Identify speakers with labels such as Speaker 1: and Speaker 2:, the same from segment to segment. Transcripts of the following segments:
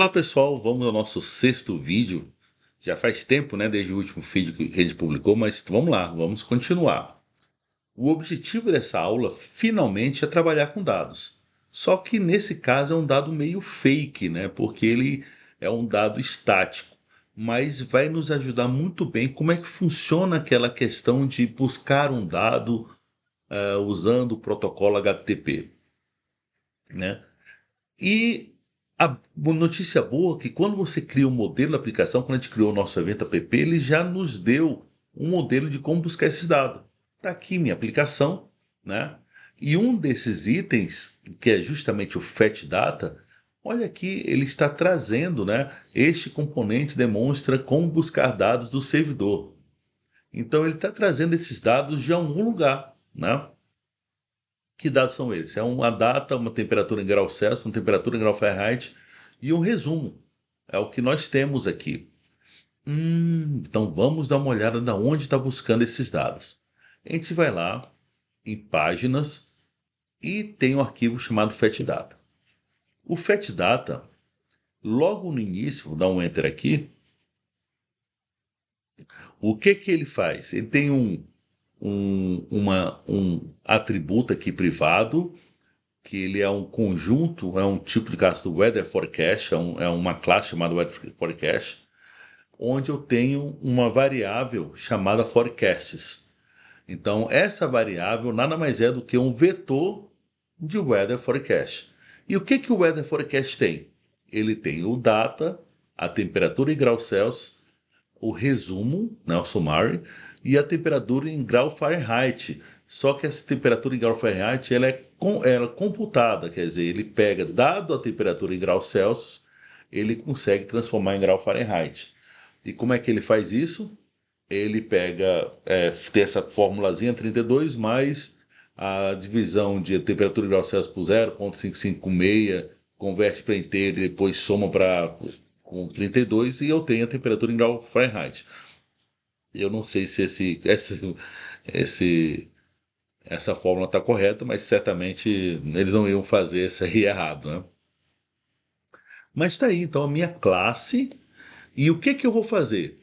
Speaker 1: Olá pessoal, vamos ao nosso sexto vídeo. Já faz tempo, né, desde o último vídeo que a gente publicou, mas vamos lá, vamos continuar. O objetivo dessa aula, finalmente, é trabalhar com dados. Só que nesse caso é um dado meio fake, né, porque ele é um dado estático. Mas vai nos ajudar muito bem como é que funciona aquela questão de buscar um dado usando o protocolo HTTP, né? E a notícia boa é que quando você cria um modelo da aplicação, quando a gente criou o nosso evento app, ele já nos deu um modelo de como buscar esses dados. Está aqui minha aplicação, né? E um desses itens, que é justamente o Fetch Data, olha aqui, ele está trazendo, né? Este componente demonstra como buscar dados do servidor. Então ele está trazendo esses dados de algum lugar, né? Que dados são eles? É uma data, uma temperatura em grau Celsius, uma temperatura em grau Fahrenheit e um resumo. É o que nós temos aqui. Então vamos dar uma olhada de onde está buscando esses dados. A gente vai lá em páginas e tem um arquivo chamado FetData. O FetData, logo no início, vou dar um enter aqui. O que ele faz? Ele tem um atributo aqui privado, que ele é um conjunto, é um tipo de classe do Weather Forecast, é uma classe chamada Weather Forecast, onde eu tenho uma variável chamada Forecasts. Então, essa variável nada mais é do que um vetor de Weather Forecast. E o que o Weather Forecast tem? Ele tem o data, a temperatura em graus Celsius, o resumo, né, o summary, e a temperatura em grau Fahrenheit. Só que essa temperatura em grau Fahrenheit ela é computada, quer dizer, ele pega, dado a temperatura em graus Celsius, ele consegue transformar em grau Fahrenheit. E como é que ele faz isso? Ele pega, tem essa formulazinha 32 mais a divisão de temperatura em graus Celsius por 0,556, converte para inteiro e depois soma para com 32 e eu tenho a temperatura em grau Fahrenheit. Eu não sei se esse, essa fórmula está correta, mas certamente eles não iam fazer isso aí errado, né? Mas está aí, então, a minha classe. E o que eu vou fazer?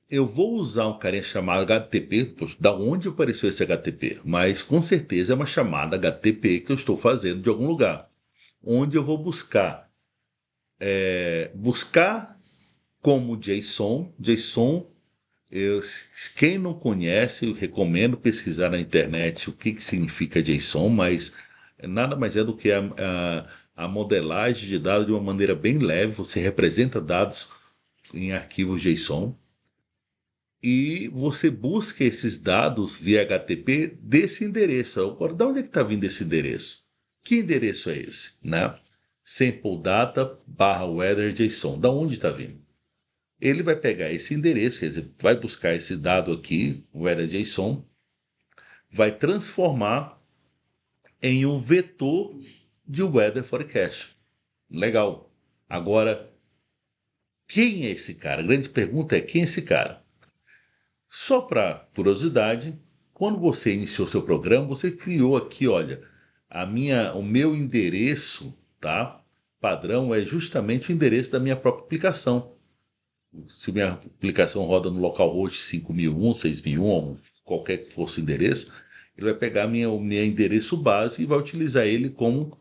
Speaker 1: Eu vou usar um carinha chamado HTTP, poxa, da onde apareceu esse HTTP? Mas com certeza é uma chamada HTTP que eu estou fazendo de algum lugar. Onde eu vou buscar como JSON. Quem não conhece, eu recomendo pesquisar na internet o que significa JSON, mas nada mais é do que a modelagem de dados de uma maneira bem leve. Você representa dados em arquivos JSON e você busca esses dados via HTTP desse endereço. Agora, de onde é que está vindo esse endereço? Que endereço é esse? Né? Sample data barra weather JSON. Da onde está vindo? Ele vai pegar esse endereço, quer dizer, vai buscar esse dado aqui, o weather.json, vai transformar em um vetor de weather forecast. Legal. Agora, quem é esse cara? A grande pergunta é quem é esse cara? Só para curiosidade, quando você iniciou seu programa, você criou aqui, olha, o meu endereço, tá? Padrão é justamente o endereço da minha própria aplicação. Se minha aplicação roda no localhost 5001, 6001, ou qualquer que fosse o endereço, ele vai pegar o meu endereço base e vai utilizar ele como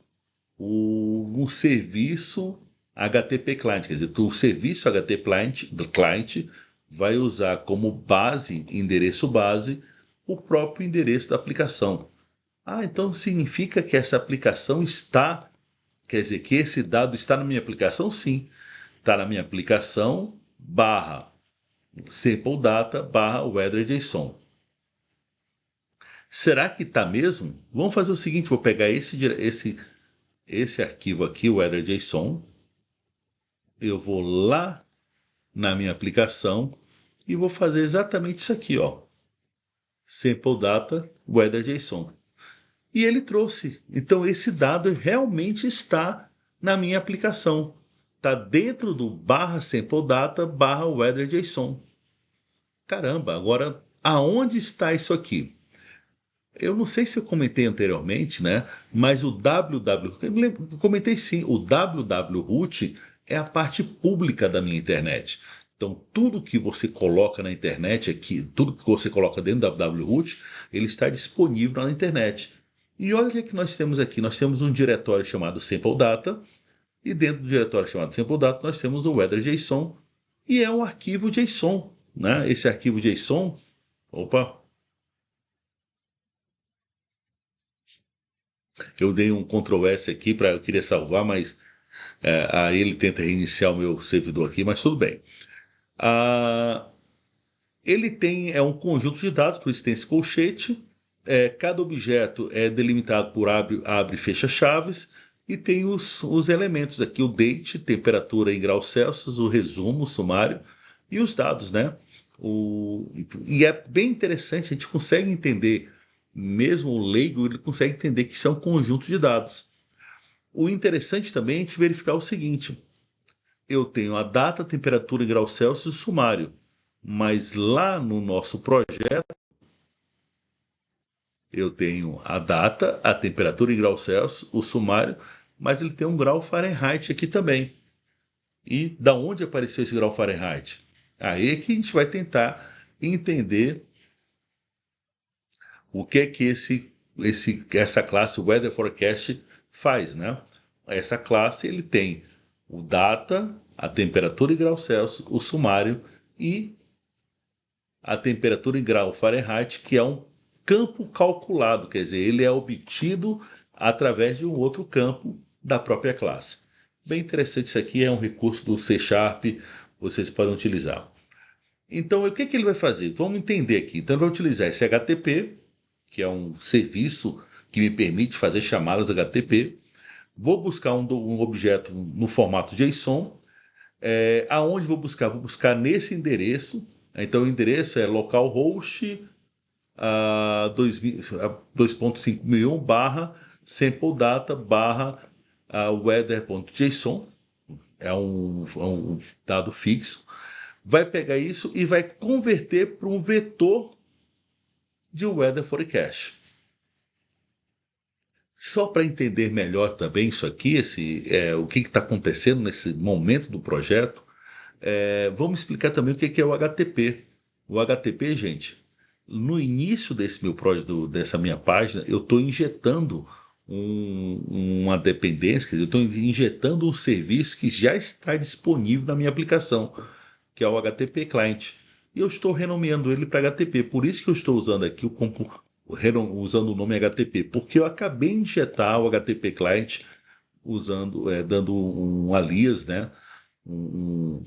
Speaker 1: um serviço HTTP client. Quer dizer, o serviço HTTP client vai usar como base, endereço base, o próprio endereço da aplicação. Ah, então significa que essa aplicação está, quer dizer, que esse dado está na minha aplicação? Sim, está na minha aplicação barra sample data barra weather.json. Será que está mesmo? Vamos fazer o seguinte, vou pegar esse arquivo aqui, o weather.json, eu vou lá na minha aplicação e vou fazer exatamente isso aqui, ó. Sample data weather.json. E ele trouxe. Então esse dado realmente está na minha aplicação. Está dentro do barra sample data barra weather.json. Caramba, agora aonde está isso aqui? Eu não sei se eu comentei anteriormente, né? Mas o www, eu comentei sim, o www root é a parte pública da minha internet. Então, tudo que você coloca na internet aqui, tudo que você coloca dentro da WWRoot, ele está disponível na internet. E olha o que, é que nós temos aqui. Nós temos um diretório chamado Sample Data, e dentro do diretório chamado Sample Data, nós temos o Weather.json, e é um arquivo JSON. Né? Esse arquivo JSON, opa, eu dei um Ctrl S aqui para eu queria salvar, mas aí ele tenta reiniciar o meu servidor aqui, mas tudo bem. Ah, ele tem um conjunto de dados, por isso tem esse colchete. Cada objeto é delimitado por abre e fecha chaves, e tem os elementos aqui, o date, temperatura em graus Celsius, o resumo, o sumário, e os dados, né? E é bem interessante, a gente consegue entender, mesmo o leigo, ele consegue entender que isso é um conjunto de dados. O interessante também é a gente verificar o seguinte: eu tenho a data, a temperatura em graus Celsius e o sumário, mas lá no nosso projeto eu tenho a data, a temperatura em graus Celsius, o sumário, mas ele tem um grau Fahrenheit aqui também. E da onde apareceu esse grau Fahrenheit? Aí é que a gente vai tentar entender o que é que essa classe Weather Forecast faz, né? Essa classe ele tem o data, a temperatura em graus Celsius, o sumário e a temperatura em grau Fahrenheit, que é um campo calculado, quer dizer, ele é obtido através de um outro campo da própria classe. Bem interessante isso aqui, é um recurso do C Sharp, vocês podem utilizar. Então, o que, que ele vai fazer? Vamos entender aqui. Então, ele vai utilizar esse HTTP, que é um serviço que me permite fazer chamadas HTTP. Vou buscar um objeto no formato JSON. Aonde vou buscar? Vou buscar nesse endereço. Então, o endereço é localhost 2.5.1 barra sampledata barra weather.json. É um dado fixo. Vai pegar isso e vai converter para um vetor de weather forecast. Só para entender melhor também isso aqui, o que está acontecendo nesse momento do projeto, vamos explicar também o que é o HTTP. O HTTP, gente, no início desse meu projeto, dessa minha página, eu estou injetando uma dependência, quer dizer, eu estou injetando um serviço que já está disponível na minha aplicação, que é o HTTP Client. E eu estou renomeando ele para HTTP. Por isso que eu estou usando aqui usando o nome HTTP, porque eu acabei de injetar o HTTP Client dando um alias, né? um,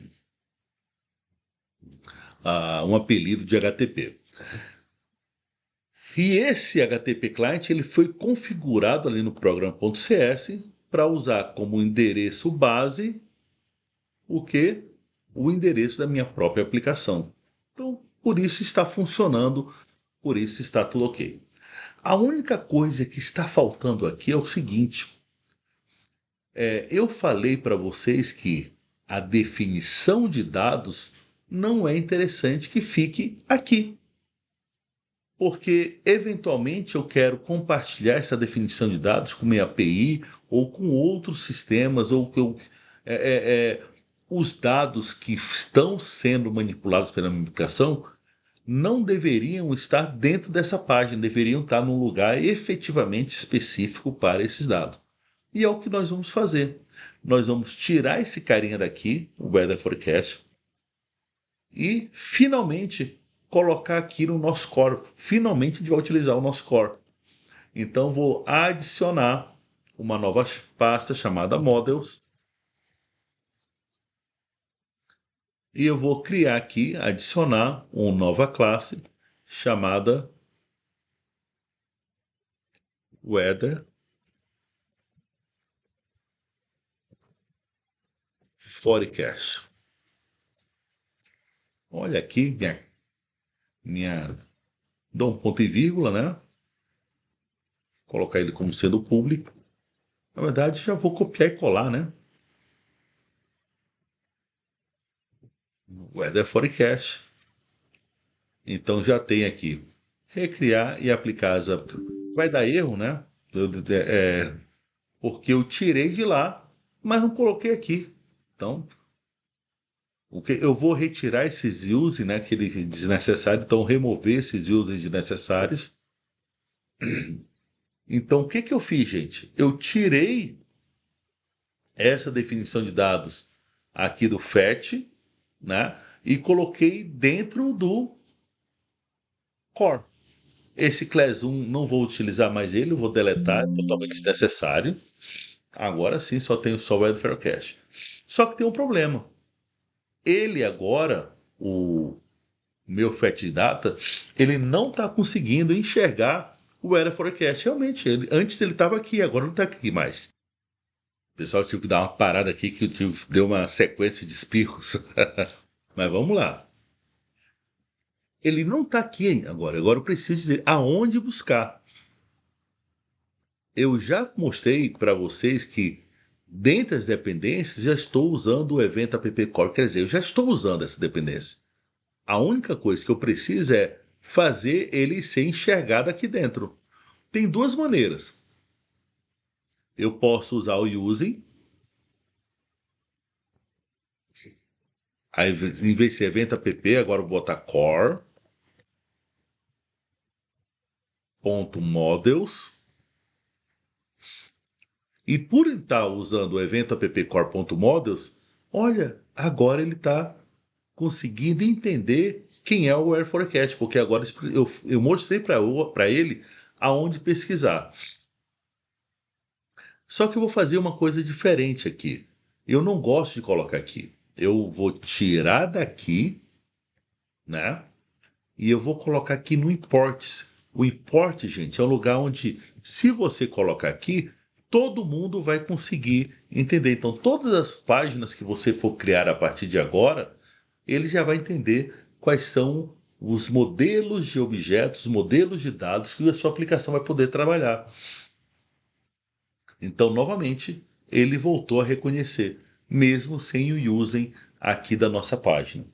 Speaker 1: um apelido de HTTP. E esse HTTP Client ele foi configurado ali no programa.cs para usar como endereço base o que? O endereço da minha própria aplicação. Então, por isso está funcionando, por isso está tudo ok. A única coisa que está faltando aqui é o seguinte: eu falei para vocês que a definição de dados não é interessante que fique aqui, porque eventualmente eu quero compartilhar essa definição de dados com minha API ou com outros sistemas, ou os dados que estão sendo manipulados pela minha aplicação não deveriam estar dentro dessa página, deveriam estar num lugar efetivamente específico para esses dados. E é o que nós vamos fazer. Nós vamos tirar esse carinha daqui, o Weather Forecast, e finalmente colocar aqui no nosso core. Finalmente a gente vai utilizar o nosso core. Então vou adicionar uma nova pasta chamada Models. E eu vou criar aqui, adicionar uma nova classe chamada Weather Forecast. Olha aqui, dou um ponto e vírgula, né? Colocar ele como sendo público. Na verdade, já vou copiar e colar, né? Weather Forecast. Então já tem aqui recriar e aplicar as. Vai dar erro, né? Porque eu tirei de lá, mas não coloquei aqui. Então, eu vou retirar esses using, né, que ele desnecessário, então remover esses using desnecessários. Então, o que que eu fiz, gente? Eu tirei essa definição de dados aqui do FET, né, e coloquei dentro do core. Esse class 1 não vou utilizar mais ele, eu vou deletar, é totalmente desnecessário. Agora sim só tenho só o Welfare Cache. Só que tem um problema. Ele agora, o meu Fat Data, ele não está conseguindo enxergar o Weather Forecast. Realmente, antes ele estava aqui, agora não está aqui mais. O pessoal tive que dar uma parada aqui que deu uma sequência de espirros. Mas vamos lá. Ele não está aqui agora. Agora eu preciso dizer aonde buscar. Eu já mostrei para vocês que, dentre as dependências, já estou usando o Event App Core. Quer dizer, eu já estou usando essa dependência. A única coisa que eu preciso é fazer ele ser enxergado aqui dentro. Tem duas maneiras. Eu posso usar o using. Aí, em vez de ser event app, agora eu vou botar core.models. E por estar usando o event app core.models, olha, agora ele está conseguindo entender quem é o Air Forecast, porque agora eu mostrei para ele aonde pesquisar. Só que eu vou fazer uma coisa diferente aqui. Eu não gosto de colocar aqui. Eu vou tirar daqui, né? E eu vou colocar aqui no imports. O import, gente, é um lugar onde, se você colocar aqui, todo mundo vai conseguir entender. Então, todas as páginas que você for criar a partir de agora, ele já vai entender quais são os modelos de objetos, modelos de dados que a sua aplicação vai poder trabalhar. Então, novamente, ele voltou a reconhecer, mesmo sem o using aqui da nossa página.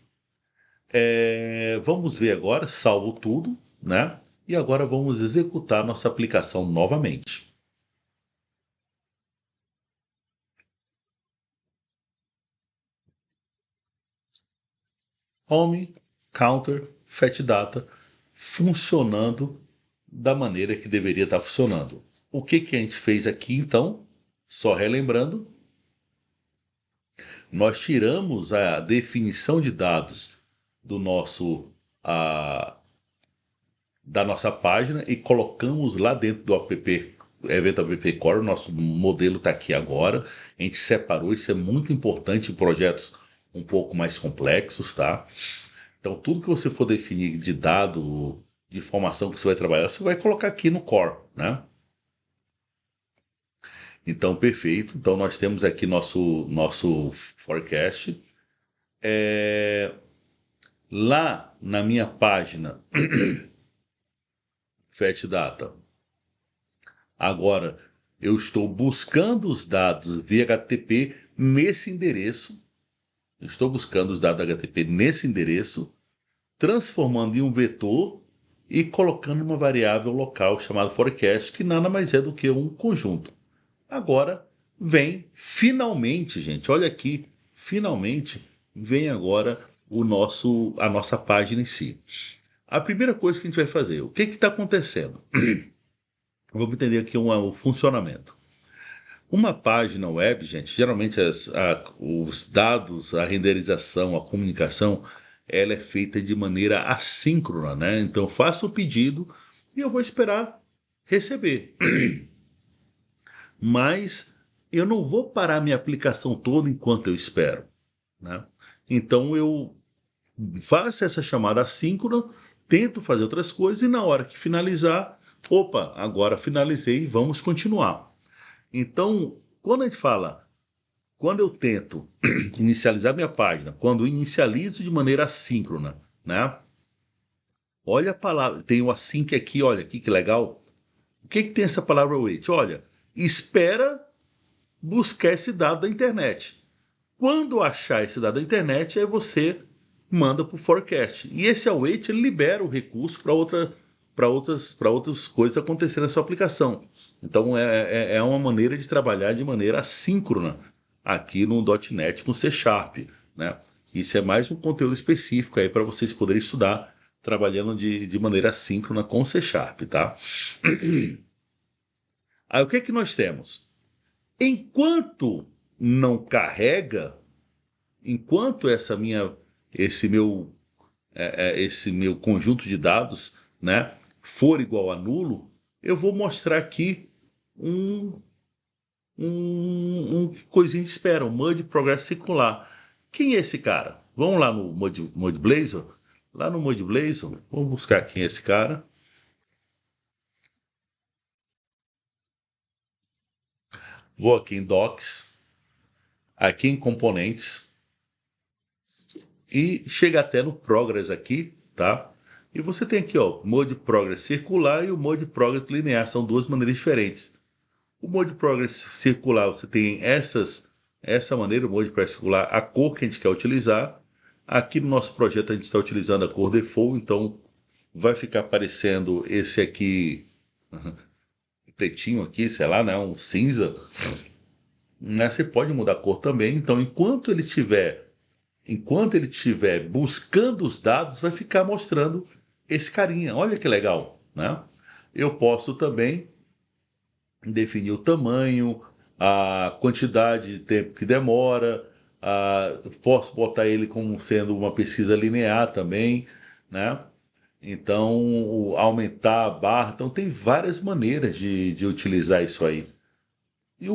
Speaker 1: Vamos ver agora, salvo tudo, né? E agora vamos executar nossa aplicação novamente. Home, Counter, Fat Data, funcionando da maneira que deveria estar funcionando. O que que a gente fez aqui, então? Só relembrando, nós tiramos a definição de dados do nosso da nossa página e colocamos lá dentro do app Event App Core. O nosso modelo está aqui agora. A gente separou, isso é muito importante em projetos um pouco mais complexos, tá? Então, tudo que você for definir de dado, de informação que você vai trabalhar, você vai colocar aqui no core, né? Então, perfeito. Então, nós temos aqui nosso forecast. Lá na minha página Fat Data, agora eu estou buscando os dados via HTTP nesse endereço. Eu estou buscando os dados HTTP nesse endereço, transformando em um vetor e colocando uma variável local chamada forecast, que nada mais é do que um conjunto. Agora vem finalmente, gente, olha aqui, finalmente vem agora a nossa página em si. A primeira coisa que a gente vai fazer, o que está acontecendo? Vamos entender aqui o funcionamento. Uma página web, gente, geralmente os dados, a renderização, a comunicação, ela é feita de maneira assíncrona, né? Então, eu faço o pedido e eu vou esperar receber. Mas eu não vou parar minha aplicação toda enquanto eu espero, né? Então, eu faço essa chamada assíncrona, tento fazer outras coisas e na hora que finalizar, opa, agora finalizei, vamos continuar. Então, quando a gente fala, quando eu tento inicializar minha página, quando eu inicializo de maneira assíncrona, né? Olha a palavra, tem o async aqui, olha aqui que legal. O que tem essa palavra wait? Olha, espera buscar esse dado da internet. Quando achar esse dado da internet, aí você manda para o forecast. E esse await ele libera o recurso para outras coisas acontecerem na sua aplicação. Então é uma maneira de trabalhar de maneira assíncrona aqui no .NET com C Sharp, né? Isso é mais um conteúdo específico aí para vocês poderem estudar trabalhando de maneira assíncrona com C Sharp, tá? Aí o que é que nós temos? Enquanto não carrega, enquanto esse meu, esse meu conjunto de dados, né, for igual a nulo, eu vou mostrar aqui um, um coisinho de espera, um Mud Progress Circular. Quem é esse cara? Vamos lá no Mud Blazor. Lá no Mud Blazor, vamos buscar quem é esse cara. Vou aqui em Docs, aqui em Componentes, e chega até no Progress aqui, tá? E você tem aqui, ó, Mode Progress circular e o Mode Progress linear, são duas maneiras diferentes. O Mode Progress circular, você tem essa maneira, o Mode Progress circular, a cor que a gente quer utilizar. Aqui no nosso projeto a gente está utilizando a cor default, então vai ficar aparecendo esse aqui, pretinho aqui, sei lá, né, um cinza. Né? Você pode mudar a cor também, então enquanto ele estiver buscando os dados, vai ficar mostrando esse carinha. Olha que legal, né? Eu posso também definir o tamanho, a quantidade de tempo que demora, posso botar ele como sendo uma pesquisa linear também, né? Então, aumentar a barra. Então, tem várias maneiras de utilizar isso aí. E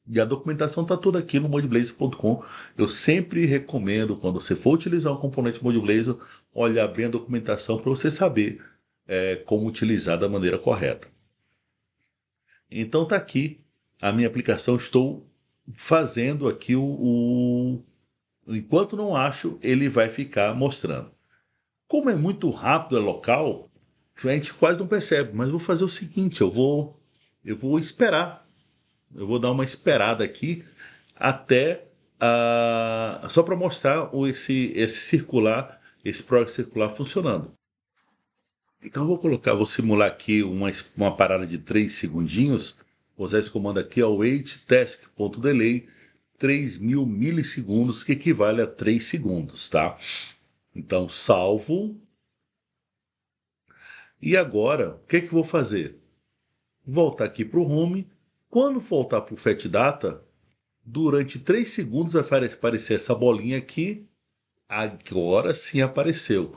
Speaker 1: e a documentação está toda aqui no modblazor.com. Eu sempre recomendo, quando você for utilizar um componente Modblazor, olhar bem a documentação para você saber como utilizar da maneira correta. Então está aqui a minha aplicação. Estou fazendo aqui enquanto não acho, ele vai ficar mostrando. Como é muito rápido, é local, a gente quase não percebe. Mas eu vou fazer o seguinte, eu vou esperar. Eu vou dar uma esperada aqui até só para mostrar esse circular, esse programa circular funcionando. Então eu vou simular aqui uma parada de 3 segundinhos. Vou usar esse comando aqui, wait task.delay 3.000 milissegundos, que equivale a 3 segundos, tá? Então salvo. E agora, o que eu vou fazer? Voltar aqui para o home. Quando voltar para o Fetch Data, durante 3 segundos vai aparecer essa bolinha aqui. Agora sim apareceu.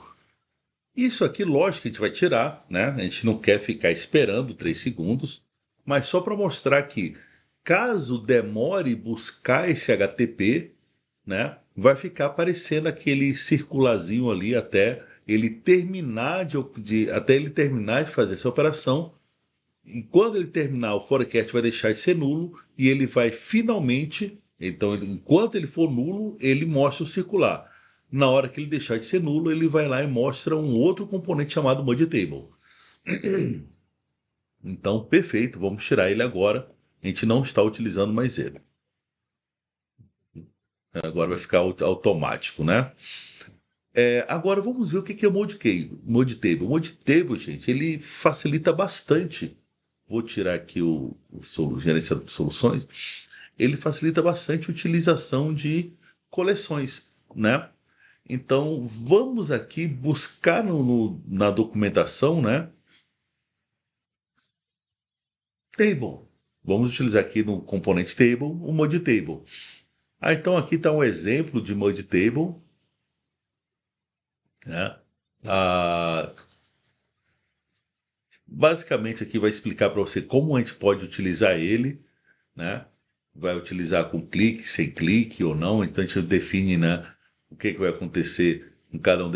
Speaker 1: Isso aqui, lógico, que a gente vai tirar, né? A gente não quer ficar esperando 3 segundos, mas só para mostrar que, caso demore buscar esse HTTP, né? Vai ficar aparecendo aquele circularzinho ali até ele terminar até ele terminar de fazer essa operação. E quando ele terminar, o forecast vai deixar de ser nulo e ele vai finalmente. Então, enquanto ele for nulo, ele mostra o circular. Na hora que ele deixar de ser nulo, ele vai lá e mostra um outro componente chamado MudTable. Então, perfeito, vamos tirar ele agora. A gente não está utilizando mais ele. Agora vai ficar automático, né? Agora vamos ver o que é o MudTable. O MudTable, gente, ele facilita bastante. Vou tirar aqui o gerenciador de soluções. Ele facilita bastante a utilização de coleções, né? Então vamos aqui buscar na documentação, né? Table. Vamos utilizar aqui no componente table o MudTable. Então aqui está um exemplo de MudTable, né? Ah, basicamente aqui vai explicar para você como a gente pode utilizar ele, né? Vai utilizar com clique, sem clique ou não. Então a gente define, né, o que vai acontecer com cada um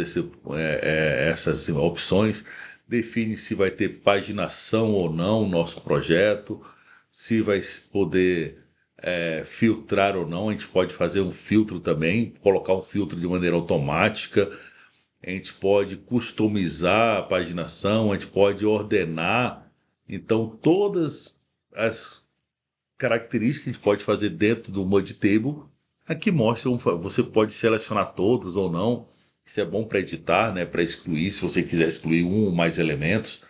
Speaker 1: essas opções. Define se vai ter paginação ou não o nosso projeto, se vai poder filtrar ou não. A gente pode fazer um filtro também, colocar um filtro de maneira automática. A gente pode customizar a paginação, a gente pode ordenar. Então, todas as características que a gente pode fazer dentro do MudTable, aqui mostram, você pode selecionar todos ou não. Isso é bom para editar, né, para excluir, se você quiser excluir um ou mais elementos.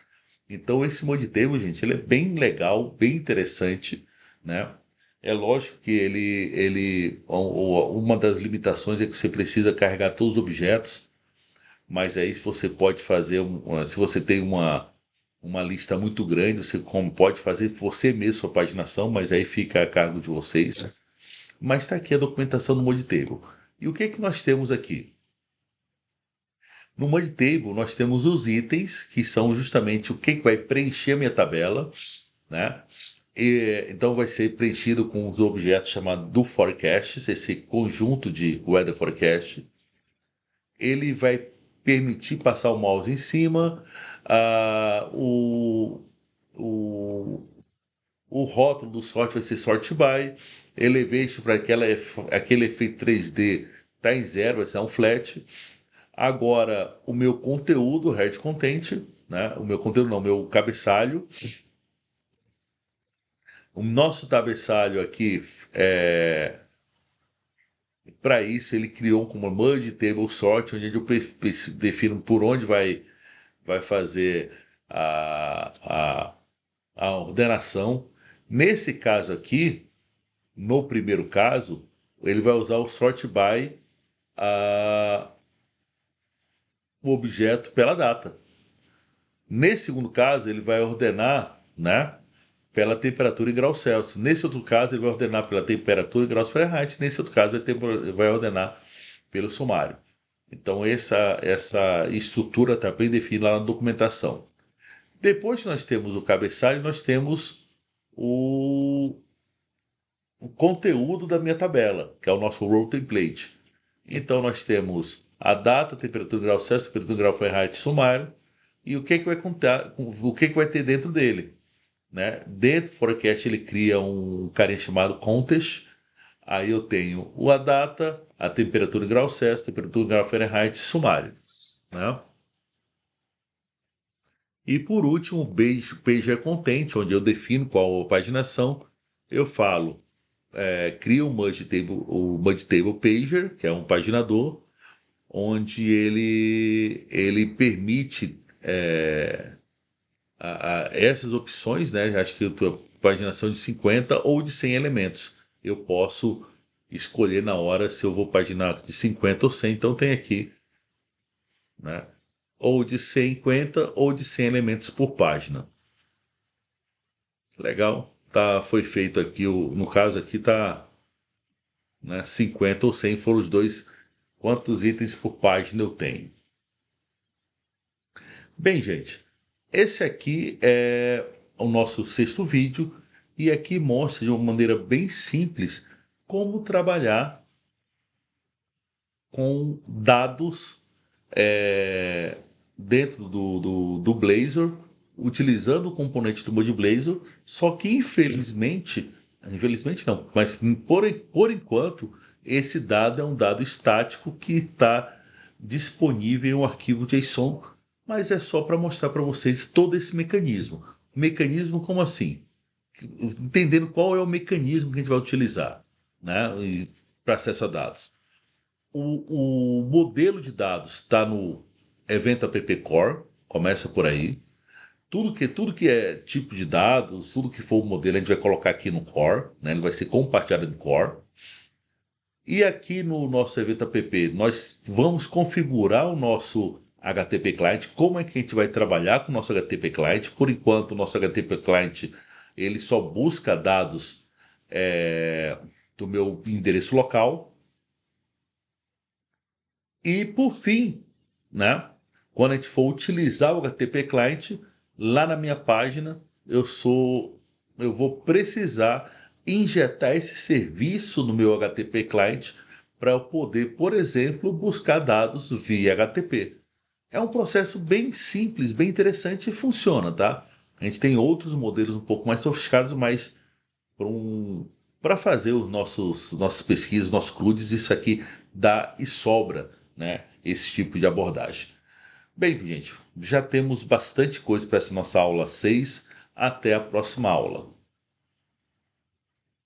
Speaker 1: Então, esse MudTable, gente, ele é bem legal, bem interessante, né? É lógico que uma das limitações é que você precisa carregar todos os objetos, mas aí se você pode fazer, se você tem uma lista muito grande, você pode fazer você mesmo sua paginação, mas aí fica a cargo de vocês, né? Mas está aqui a documentação do Modtable. E o que é que nós temos aqui? No Modtable nós temos os itens, que são justamente o que vai preencher a minha tabela, né? Então vai ser preenchido com os objetos chamados do forecast, esse conjunto de weather forecast. Ele vai permitir passar o mouse em cima, ah, o, o rótulo do sort vai ser sort by, elevation para aquele efeito 3D está em zero, vai ser um flat. Agora, o meu conteúdo, head content, né? O meu conteúdo não, o meu cabeçalho. O nosso cabeçalho aqui, para isso, ele criou como merge table sort, onde eu defino por onde vai fazer a, a ordenação. Nesse caso aqui, no primeiro caso, ele vai usar o sort by o objeto pela data. Nesse segundo caso, ele vai ordenar, né, pela temperatura em graus Celsius. Nesse outro caso, ele vai ordenar pela temperatura em graus Fahrenheit. Nesse outro caso, vai ordenar pelo sumário. Então, essa estrutura está bem definida lá na documentação. Depois que nós temos o cabeçalho, nós temos o, o conteúdo da minha tabela, que é o nosso row template. Então, nós temos a data, temperatura em graus Celsius, temperatura em graus Fahrenheit, sumário, e o que, que vai contar, o que vai ter dentro dele. Né? Dentro do forecast ele cria um carinha chamado contest. Aí eu tenho a data, a temperatura em graus Celsius, temperatura em graus Fahrenheit, sumário. Né? E por último, o pager content, onde eu defino qual a paginação. Eu falo, crio o Mud Table Pager, que é um paginador, onde ele permite essas opções, né? Acho que a tua paginação de 50 ou de 100 elementos. Eu posso escolher na hora se eu vou paginar de 50 ou 100. Então tem aqui, né? Ou de 50 ou de 100 elementos por página. Legal? Tá, foi feito aqui, no caso aqui tá, né, 50 ou 100 foram os dois. Quantos itens por página eu tenho? Bem, gente, esse aqui é o nosso sexto vídeo e aqui mostra de uma maneira bem simples como trabalhar com dados é, dentro do Blazor, utilizando o componente do Blazor, só que infelizmente não, mas por enquanto esse dado é um dado estático que está disponível em um arquivo JSON, mas é só para mostrar para vocês todo esse mecanismo. Mecanismo como assim? Entendendo qual é o mecanismo que a gente vai utilizar, né, para acesso a dados. O modelo de dados está no Event App Core, começa por aí. Tudo que é tipo de dados, tudo que for o modelo, a gente vai colocar aqui no Core, né? Ele vai ser compartilhado no Core. E aqui no nosso Event App, nós vamos configurar o nosso HTTP Client, como é que a gente vai trabalhar com o nosso HTTP Client. Por enquanto, o nosso HTTP Client ele só busca dados do meu endereço local. E por fim, né, quando a gente for utilizar o HTTP Client, lá na minha página eu vou precisar injetar esse serviço no meu HTTP Client para eu poder, por exemplo, buscar dados via HTTP. É um processo bem simples, bem interessante e funciona, tá? A gente tem outros modelos um pouco mais sofisticados, mas para fazer os nossas pesquisas, nossos CRUDs, isso aqui dá e sobra, né, esse tipo de abordagem. Bem, gente, já temos bastante coisa para essa nossa aula 6. Até a próxima aula.